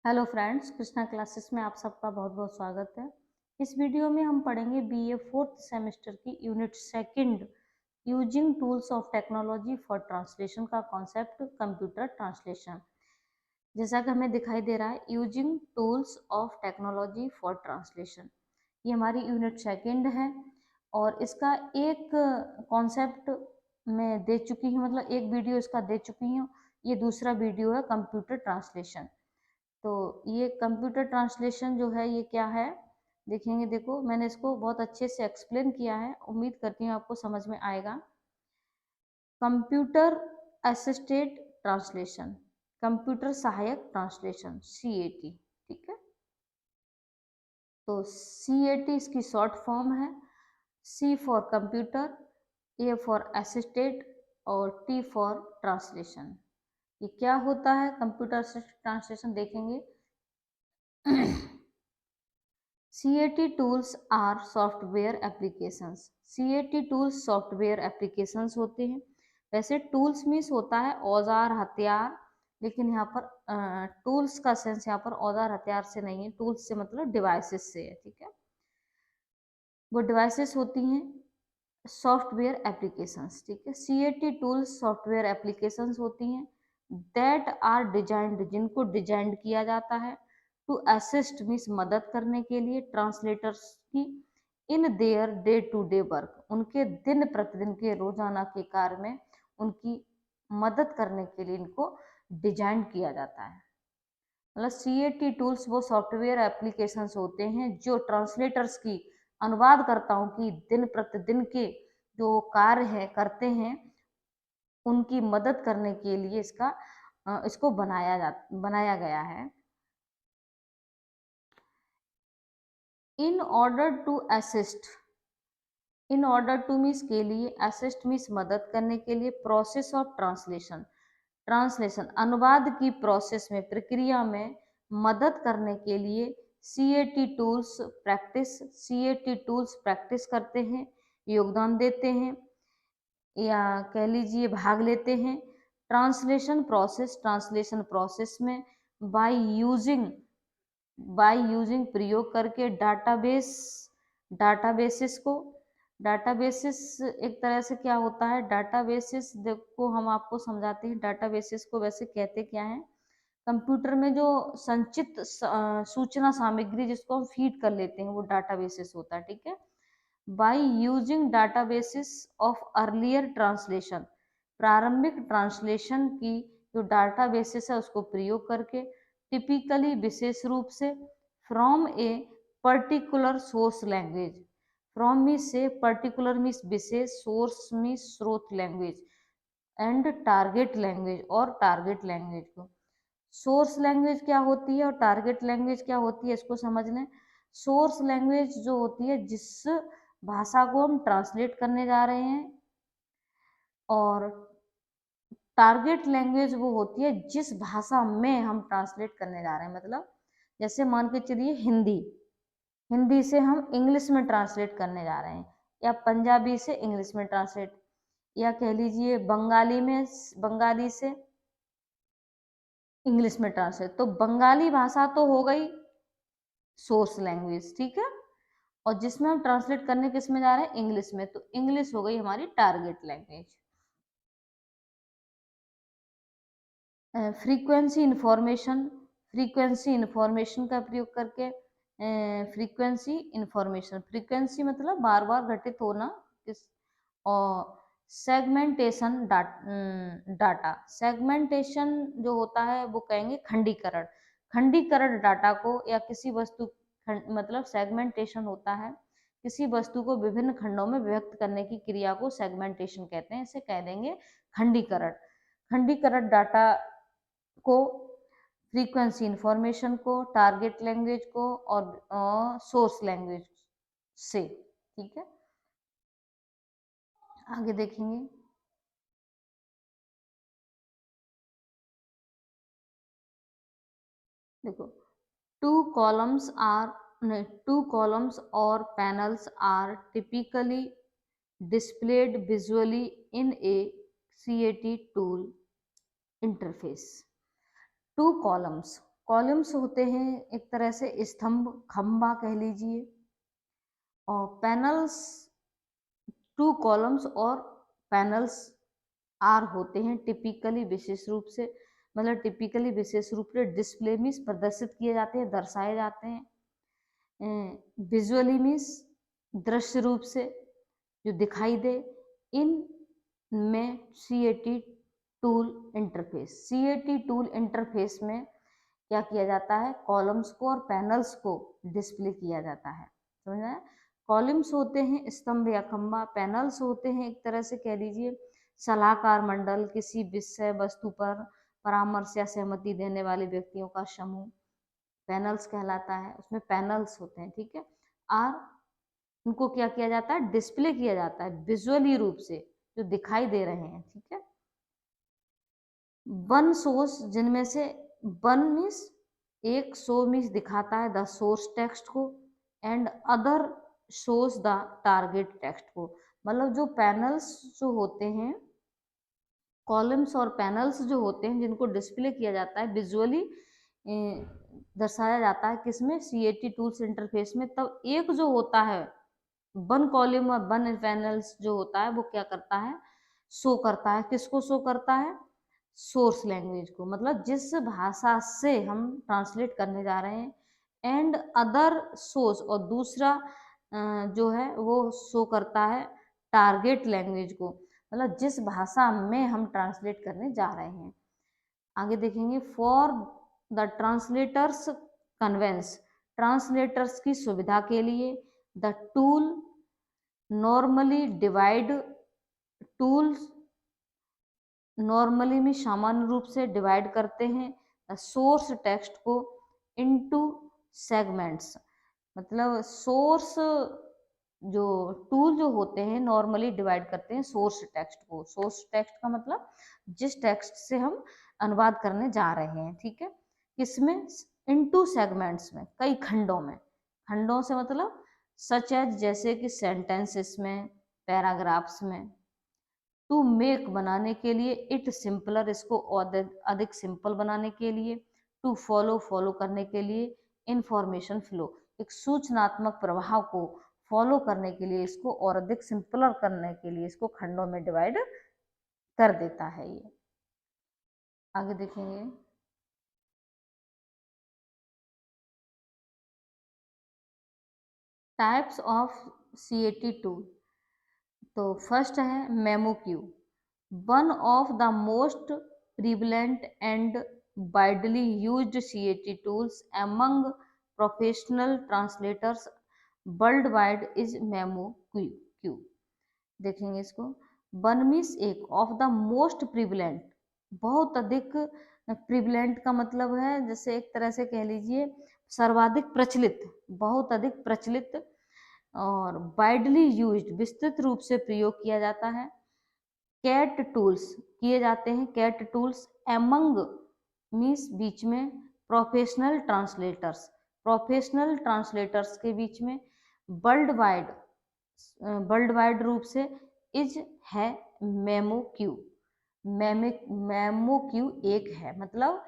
Hello friends, Krishna classes में आप सबका बहुत बहुत स्वागत है। इस वीडियो में हम पढ़ेंगे बीए फोर्थ सेमेस्टर की unit second using tools of technology for translation का कॉन्सेप्ट कंप्यूटर ट्रांसलेशन। जैसा कि हमें दिखाई दे रहा है, using tools of technology for translation, ये हमारी यूनिट सेकंड है और इसका एक कॉन्सेप्ट मैं दे चुकी हूँ, मतलब एक वीडियो इसका दे चुकी हूँ। ये दूसरा वीडियो है कंप्यूटर ट्रांसलेशन। तो ये कंप्यूटर ट्रांसलेशन जो है ये क्या है देखेंगे। देखो, मैंने इसको बहुत अच्छे से एक्सप्लेन किया है, उम्मीद करती हूँ आपको समझ में आएगा। कंप्यूटर असिस्टेड ट्रांसलेशन, कंप्यूटर सहायक ट्रांसलेशन, CAT, ठीक है। तो CAT इसकी शॉर्ट फॉर्म है। C for computer, A for assisted और T फॉर ट्रांसलेशन। ये क्या होता है कंप्यूटर असिस्टेड ट्रांसलेशन, देखेंगे। CAT tools are software applications. CAT tools software applications होते हैं। वैसे टूल्स मीन्स होता है औजार हथियार, लेकिन यहाँ पर टूल्स का सेंस यहाँ पर औजार हथियार से नहीं है। टूल्स से मतलब डिवाइसेस से है, ठीक है। वो डिवाइसेस होती हैं सॉफ्टवेयर एप्लीकेशंस, ठीक है। CAT टूल्स सॉफ्टवेयर एप्लीकेशंस होती हैं दैट आर डिजाइंड, जिनको डिजाइन किया जाता है टू असिस्ट मीन्स मदद करने के लिए ट्रांसलेटर्स की in their day to day work, उनके दिन प्रतिदिन के रोजाना के कार्य में उनकी मदद करने के लिए इनको डिजाइन किया जाता है। मतलब CAT टूल्स वो सॉफ्टवेयर एप्लीकेशंस होते हैं जो ट्रांसलेटर्स की, अनुवादकर्ताओं की दिन प्रतिदिन के जो कार्य है करते हैं उनकी मदद करने के लिए इसको बनाया गया है। In order to assist, in order to means के लिए, असिस्ट मीन्स मदद करने के लिए, प्रोसेस ऑफ ट्रांसलेशन, ट्रांसलेशन अनुवाद की प्रोसेस में, प्रक्रिया में मदद करने के लिए CAT tools practice, CAT tools practice करते हैं, योगदान देते हैं या कह लीजिए भाग लेते हैं ट्रांसलेशन प्रोसेस, ट्रांसलेशन प्रोसेस में बाय यूजिंग प्रयोग करके डाटाबेस, डाटाबेसेस को, डाटाबेसेस एक तरह से क्या होता है, डाटाबेसेस देखो हम आपको समझाते हैं। डाटाबेसेस को वैसे कहते क्या है, कंप्यूटर में जो संचित सूचना सामग्री जिसको हम फीड कर लेते हैं वो डाटाबेसेस होता है, ठीक है। By using databases of earlier translation, प्रारंभिक ट्रांसलेशन की जो डाटाबेसेस है उसको प्रयोग करके, टिपिकली विशेष रूप से, from a particular source language, from means से, पर्टिकुलर मीन्स विशेष, सोर्स मीन्स स्रोत लैंग्वेज, एंड टारगेट लैंग्वेज और टारगेट लैंग्वेज को। सोर्स लैंग्वेज क्या होती है और टारगेट लैंग्वेज क्या होती है, इसको समझ लें। सोर्स लैंग्वेज जो होती है जिस भाषा को हम ट्रांसलेट करने जा रहे हैं, और टारगेट लैंग्वेज वो होती है जिस भाषा में हम ट्रांसलेट करने जा रहे हैं। मतलब जैसे मान के चलिए हिंदी, हिंदी से हम इंग्लिश में ट्रांसलेट करने जा रहे हैं, या पंजाबी से इंग्लिश में ट्रांसलेट, या कह लीजिए बंगाली में, बंगाली से इंग्लिश में ट्रांसलेट। तो बंगाली भाषा तो हो गई सोर्स लैंग्वेज, ठीक है, और जिसमें हम ट्रांसलेट करने किस में जा रहे हैं, इंग्लिश में, तो इंग्लिश हो गई हमारी target language. Frequency information, frequency information का प्रयोग करके, फ्रीक्वेंसी इंफॉर्मेशन, फ्रीक्वेंसी मतलब बार बार घटित होना किस, और सेगमेंटेशन डाटा, सेगमेंटेशन जो होता है वो कहेंगे खंडीकरण, खंडीकरण डाटा को, या किसी वस्तु मतलब सेगमेंटेशन होता है किसी वस्तु को विभिन्न खंडों में विभक्त करने की क्रिया को सेगमेंटेशन कहते हैं, इसे कह देंगे खंडीकरण। खंडीकरण डाटा को, फ्रीक्वेंसी इंफॉर्मेशन को, टारगेट लैंग्वेज को और सोर्स लैंग्वेज से, ठीक है। आगे देखेंगे। देखो, टू कॉलम्स और panels are typically displayed visually in a CAT tool interface. Two columns, columns होते हैं एक तरह से स्तंभ, खंबा कह लीजिए, और पैनल्स, टू कॉलम्स और पैनल्स आर होते हैं टिपिकली विशेष रूप से, मतलब टिपिकली विशेष रूप से डिस्प्ले में प्रदर्शित किए जाते हैं, दर्शाए जाते हैं। विजुअली मीन्स दृश्य रूप से जो दिखाई दे। इन में CAT tool interface, CAT tool interface में क्या किया जाता है, कॉलम्स को और पैनल्स को डिस्प्ले किया जाता है, समझा। कॉलम्स होते हैं स्तंभ या खंबा, पैनल्स होते हैं एक तरह से कह लीजिए सलाहकार मंडल, किसी विषय वस्तु पर परामर्श या सहमति देने वाले व्यक्तियों का समूह पैनल्स कहलाता है, उसमें पैनल्स होते हैं, ठीक है। और उनको क्या किया जाता है, डिस्प्ले किया जाता है विजुअली रूप से, जो दिखाई दे रहे हैं, ठीक है। वन सोर्स, जिनमें से वन मीन्स एक, सो मीन्स दिखाता है द सोर्स टेक्स्ट को, and other shows the target text को, मतलब जो पैनल्स जो होते हैं, कॉलम्स और पैनल्स जो होते हैं जिनको डिस्प्ले किया जाता है विजुअली दर्शाया जाता है किसमें, सीएटी टूल्स इंटरफेस में, तब एक जो होता है वन कॉलम और वन पैनल्स जो होता है वो क्या करता है, शो करता है, किसको शो करता है, सोर्स लैंग्वेज को, मतलब जिस भाषा से हम ट्रांसलेट करने जा रहे हैं, एंड अदर सोर्स, और दूसरा जो है वो शो करता है टारगेट लैंग्वेज को, मतलब जिस भाषा में हम ट्रांसलेट करने जा रहे हैं। आगे देखेंगे, for the translators convenience, translators की सुविधा के लिए, the tool normally divide, tools normally में सामान्य रूप से डिवाइड करते हैं सोर्स टेक्स्ट को इनटू सेगमेंट्स, मतलब सोर्स जो टूल जो होते हैं नॉर्मली डिवाइड करते हैं सोर्स टेक्स्ट को, सोर्स टेक्स्ट का मतलब जिस टेक्स्ट से हम अनुवाद करने जा रहे हैं, ठीक है, किसमें, इनटू सेगमेंट्स में, कई खंडों में, खंडों से मतलब सच एज, जैसे कि सेंटेंसेस में, पैराग्राफ्स में, टू मेक बनाने के लिए, इट सिंपलर इसको अधिक सिंपल बनाने के लिए, टू फॉलो फॉलो करने के लिए, इंफॉर्मेशन फ्लो एक सूचनात्मक प्रवाह को फॉलो करने के लिए, इसको और अधिक सिंपलर करने के लिए इसको खंडों में डिवाइड कर देता है ये। आगे देखेंगे, टाइप्स ऑफ सीएटी टूल, तो फर्स्ट है memoQ, one of the most prevalent and widely used CAT tools among professional translators worldwide is memoQ. देखेंगे इसको, वन मीन्स एक, ऑफ द मोस्ट प्रीवलेंट बहुत अधिक, प्रीवलेंट का मतलब है जैसे एक तरह से कह लीजिए सर्वाधिक प्रचलित, बहुत अधिक प्रचलित, और वाइडली यूज्ड विस्तृत रूप से प्रयोग किया जाता है, कैट टूल्स किए जाते हैं, कैट टूल्स एमंग मीन्स बीच में, प्रोफेशनल ट्रांसलेटर्स, प्रोफेशनल ट्रांसलेटर्स के बीच में, वर्ल्ड वाइड, वर्ल्ड वाइड रूप से, इज है मेमो क्यू, मेमो क्यू एक है, मतलब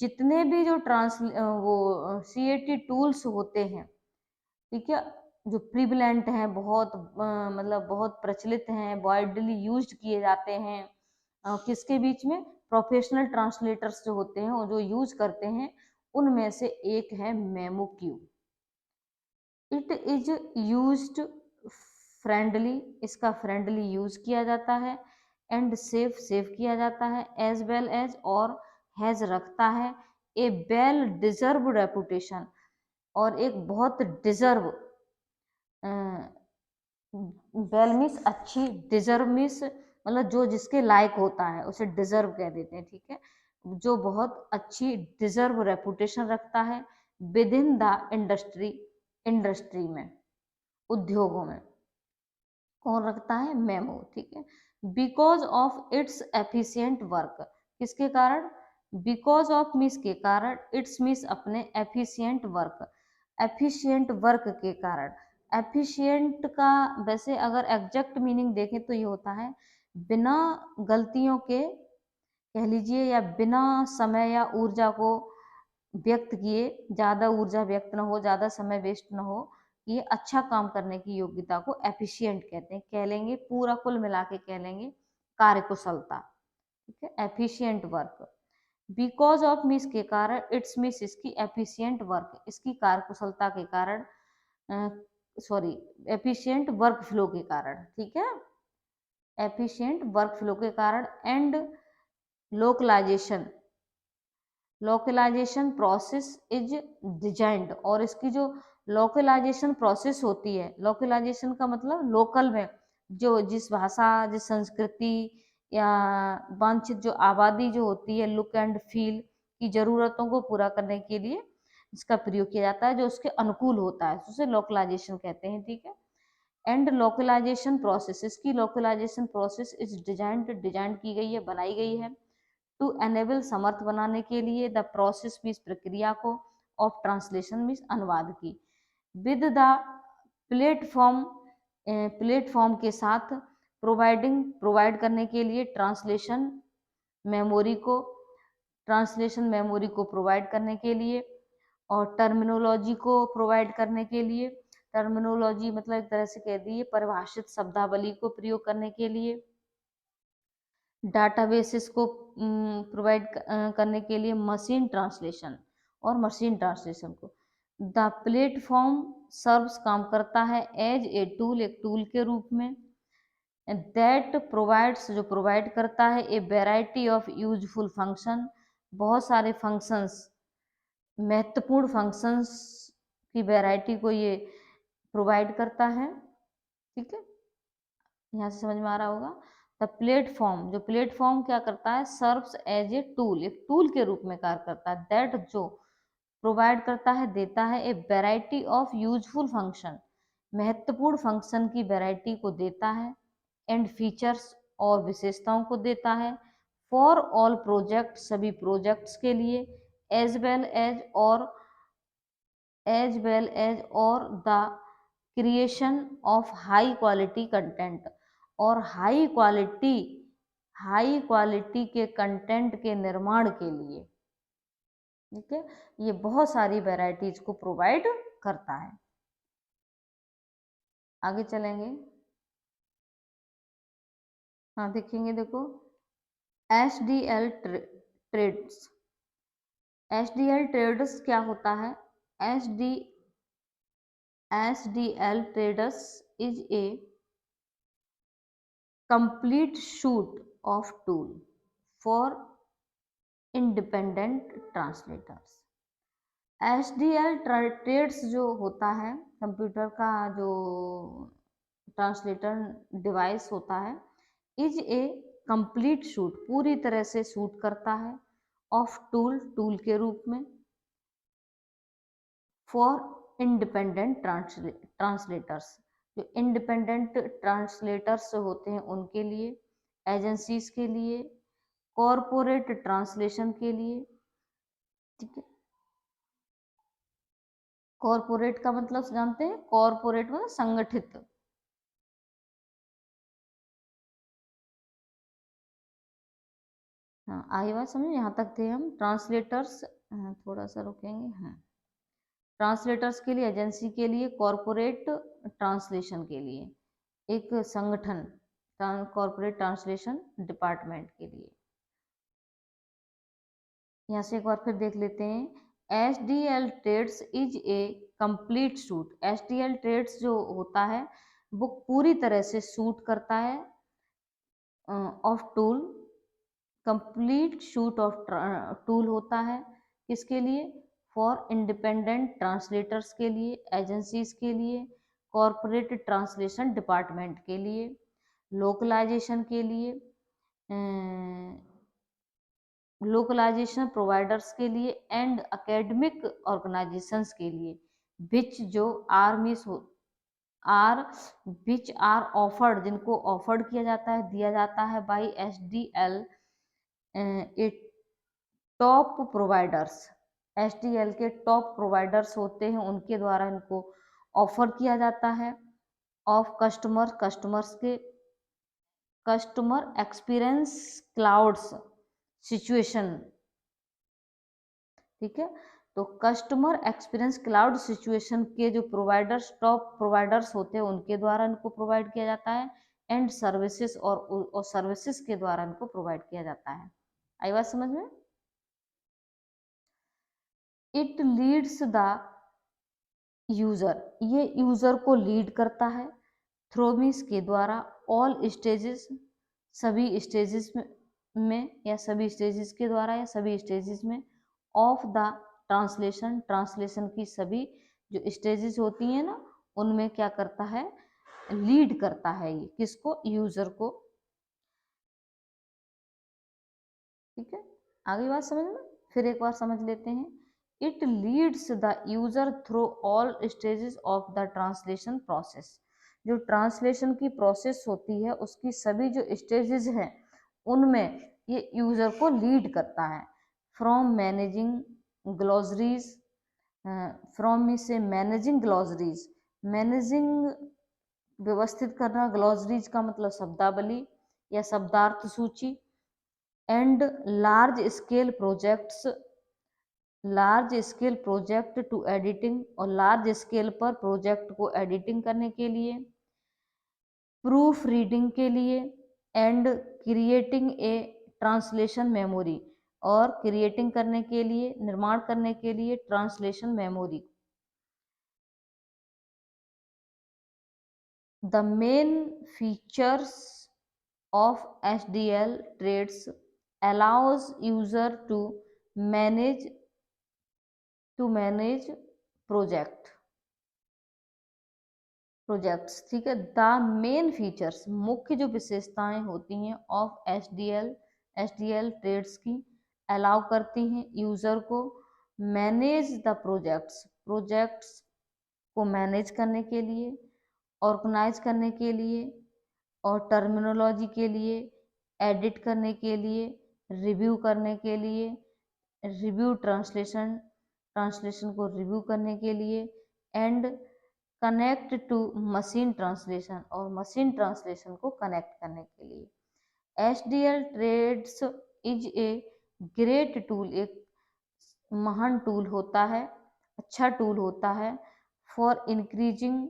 जितने भी जो वो सीएटी टूल्स होते हैं, ठीक है, जो प्रिवलेंट हैं, बहुत मतलब बहुत प्रचलित हैं, वाइडली यूज्ड किए जाते हैं, किसके बीच में, प्रोफेशनल ट्रांसलेटर्स जो होते हैं और जो यूज करते हैं, उनमें से एक है memo Q. It is used friendly, इसका फ्रेंडली यूज किया जाता है, एंड सेफ सेव किया जाता है, एज वेल एज और हैज रखता है ए वेल डिजर्व रेपुटेशन, और एक बहुत डिजर्व, वेल मीन्स अच्छी, डिजर्व मीन्स मतलब जो जिसके लायक होता है उसे डिजर्व कह देते हैं, ठीक है, जो बहुत अच्छी डिजर्व रेपुटेशन रखता है with in the industry, industry में, उद्योगों में, कौन रखता है, मेमो, ठीक है, because of its efficient work, किसके कारण, बिकॉज ऑफ मीन्स के कारण, इट्स मीन्स अपने, एफिशिएंट वर्क, एफिशिएंट वर्क के कारण, एफिशिएंट का वैसे अगर एग्जैक्ट मीनिंग देखें तो ये होता है बिना गलतियों के, कह लीजिए, या बिना समय या ऊर्जा को व्यक्त किए, ज़्यादा ऊर्जा व्यक्त न हो, ज़्यादा समय वेस्ट न हो, ये अच्छा काम करने की योग्यता को एफिशिएंट कहते हैं। कह लेंगे पूरा कुल मिला के कह लेंगे कार्यकुशलता। ठीक है, efficient work. Because of means के कारण, इट्स मीन्स इसकी एफिशिएंट वर्क, इसकी कार्यकुशलता के कारण, सॉरी एफिशिएंट वर्क फ्लो के कारण, ठीक है, एफिशिएंट वर्क फ्लो के कारण। And localization, localization process is designed, और इसकी जो लोकलाइजेशन प्रोसेस होती है, लोकलाइजेशन का मतलब लोकल में जो जिस भाषा, जिस संस्कृति या वांछित जो आबादी जो होती है, लुक एंड फील की जरूरतों को पूरा करने के लिए इसका प्रयोग किया जाता है, जो उसके अनुकूल होता है, उसे लोकलाइजेशन कहते हैं। ठीक है, एंड लोकलाइजेशन प्रोसेस, इसकी localization process is designed, design की गई है, बनाई गई है टू एनेबल, समर्थ बनाने के लिए, द प्रोसेस मीन्स प्रक्रिया को, ऑफ ट्रांसलेशन मीन्स अनुवाद की, विद द प्लेटफॉर्म, प्लेटफॉर्म के साथ, प्रोवाइडिंग, प्रोवाइड करने के लिए, ट्रांसलेशन मेमोरी को, ट्रांसलेशन मेमोरी को प्रोवाइड करने के लिए, और टर्मिनोलॉजी को प्रोवाइड करने के लिए, टर्मिनोलॉजी मतलब एक तरह से कह दिए परिभाषित शब्दावली को प्रयोग करने के लिए, डाटाबेसेस को प्रोवाइड करने के लिए, मशीन ट्रांसलेशन और मशीन ट्रांसलेशन को, द प्लेटफॉर्म सर्व्स, काम करता है, एज ए टूल, एक टूल के रूप में, दैट प्रोवाइड्स, जो प्रोवाइड करता है, a variety of useful function, बहुत सारे फंक्शंस, महत्वपूर्ण फंक्शंस की वैरायटी को ये प्रोवाइड करता है। ठीक है, यहाँ से समझ में आ रहा होगा। द प्लेटफॉर्म, जो प्लेटफॉर्म क्या करता है, सर्व्स एज ए टूल, एक टूल के रूप में कार्य करता है, दैट जो प्रोवाइड करता है, देता है, a variety of useful function, महत्वपूर्ण फंक्शन की वैरायटी को देता है, एंड फीचर्स, और विशेषताओं को देता है, फॉर ऑल प्रोजेक्ट, सभी प्रोजेक्ट्स के लिए, एज वेल एज, और एज वेल एज, और the creation of high quality content, और हाई क्वालिटी के कंटेंट के निर्माण के लिए। ठीक है, ये बहुत सारी वैरायटीज को प्रोवाइड करता है। आगे चलेंगे, हाँ देखेंगे, देखो HDL ट्रेड्स, HDL ट्रेड्स क्या होता है, HDL trades is a complete suite of tool for independent translators। HDL trades जो होता है, कंप्यूटर का जो ट्रांसलेटर डिवाइस होता है, इज ए कंप्लीट सूट, पूरी तरह से सूट करता है, ऑफ टूल, टूल के रूप में, फॉर इंडिपेंडेंट ट्रांसलेटर्स, जो इंडिपेंडेंट ट्रांसलेटर्स होते हैं उनके लिए, एजेंसीज के लिए, कॉरपोरेट ट्रांसलेशन के लिए। ठीक है, कॉरपोरेट का मतलब जानते हैं, कॉरपोरेट मतलब संगठित। हाँ आई बात समझ, यहाँ तक थे हम ट्रांसलेटर्स। थोड़ा सा रुकेंगे, हाँ, ट्रांसलेटर्स के लिए, एजेंसी के लिए, कॉरपोरेट ट्रांसलेशन के लिए एक संगठन, कॉरपोरेट ट्रांसलेशन डिपार्टमेंट के लिए। यहाँ से एक बार फिर देख लेते हैं, HDL trades is a complete suite, HDL trades जो होता है वो पूरी तरह से सूट करता है, of tool, complete suit of tool होता है, किसके लिए, फॉर इंडिपेंडेंट ट्रांसलेटर्स के लिए, एजेंसीज के लिए, कॉरपोरेट ट्रांसलेशन डिपार्टमेंट के लिए, लोकलाइजेशन के लिए, लोकलाइजेशन प्रोवाइडर्स के लिए, एंड एकेडमिक ऑर्गेनाइजेशंस के लिए, विच जो आर्मीज हो, आर विच आर ऑफर्ड, जिनको ऑफर्ड किया जाता है, दिया जाता है, by HDL A top providers, HDL के टॉप प्रोवाइडर्स होते हैं, उनके द्वारा इनको ऑफर किया जाता है, ऑफ कस्टमर्स के, कस्टमर एक्सपीरियंस क्लाउड्स सिचुएशन। ठीक है, तो कस्टमर एक्सपीरियंस क्लाउड सिचुएशन के जो प्रोवाइडर्स, टॉप प्रोवाइडर्स होते हैं उनके द्वारा इनको प्रोवाइड किया जाता है, एंड सर्विसेज और सर्विसेज के द्वारा इनको प्रोवाइड किया जाता है। आई बात समझ में? इट लीड्स द यूजर, ये यूजर को लीड करता है थ्रू मीन्स के द्वारा, ऑल स्टेजेस, सभी स्टेजेस में या सभी स्टेजेस के द्वारा या सभी स्टेजेस में, ऑफ द ट्रांसलेशन, ट्रांसलेशन की सभी जो स्टेजेस होती हैं ना उनमें क्या करता है, लीड करता है ये किसको, यूजर को। ठीक है, आगे बात समझ में, फिर एक बार समझ लेते हैं। It leads the user through all stages of the translation process, जो ट्रांसलेशन की प्रोसेस होती है उसकी सभी जो स्टेजेस हैं उनमें ये यूजर को लीड करता है। फ्रॉम मैनेजिंग ग्लॉसरीज, फ्रॉम में से मैनेजिंग ग्लॉसरीज, मैनेजिंग व्यवस्थित करना, ग्लॉसरीज का मतलब शब्दावली या शब्दार्थ सूची, and large scale projects, large scale project to editing, और लार्ज स्केल पर प्रोजेक्ट को एडिटिंग करने के लिए, प्रूफ रीडिंग के लिए, and creating a translation memory, और क्रिएटिंग करने के लिए, निर्माण करने के लिए translation memory. The main features of HDL trades allows user to manage projects. ठीक है, द मेन फीचर्स, मुख्य जो विशेषताएं होती हैं ऑफ एचडीएल ट्रेड्स की, अलाउ करती हैं यूजर को मैनेज द प्रोजेक्ट्स को मैनेज करने के लिए, ऑर्गेनाइज करने के लिए, और टर्मिनोलॉजी के लिए, एडिट करने के लिए, रिव्यू करने के लिए, रिव्यू ट्रांसलेशन को रिव्यू करने के लिए, and connect to machine translation, और मशीन ट्रांसलेशन को कनेक्ट करने के लिए। HDL trades is a great tool, एक महान टूल होता है, अच्छा टूल होता है, फॉर इंक्रीजिंग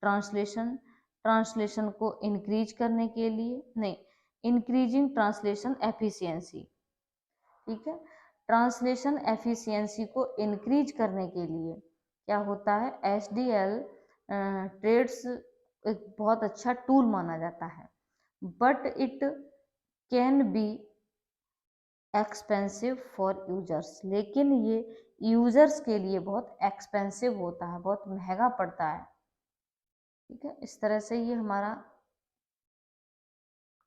ट्रांसलेशन को इंक्रीज करने के लिए, नहीं, इंक्रीजिंग ट्रांसलेशन एफिशिएंसी। ठीक है, ट्रांसलेशन एफिशिएंसी को इंक्रीज करने के लिए क्या होता है, HDL ट्रेड्स एक बहुत अच्छा टूल माना जाता है, but it can be expensive for users, लेकिन ये यूजर्स के लिए बहुत एक्सपेंसिव होता है, बहुत महंगा पड़ता है। ठीक है, इस तरह से ये हमारा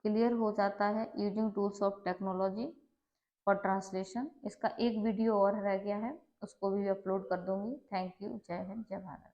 क्लियर हो जाता है using tools of technology for translation. इसका एक वीडियो और रह गया है, उसको भी अपलोड कर दूंगी। थैंक यू, जय हिंद, जय भारत।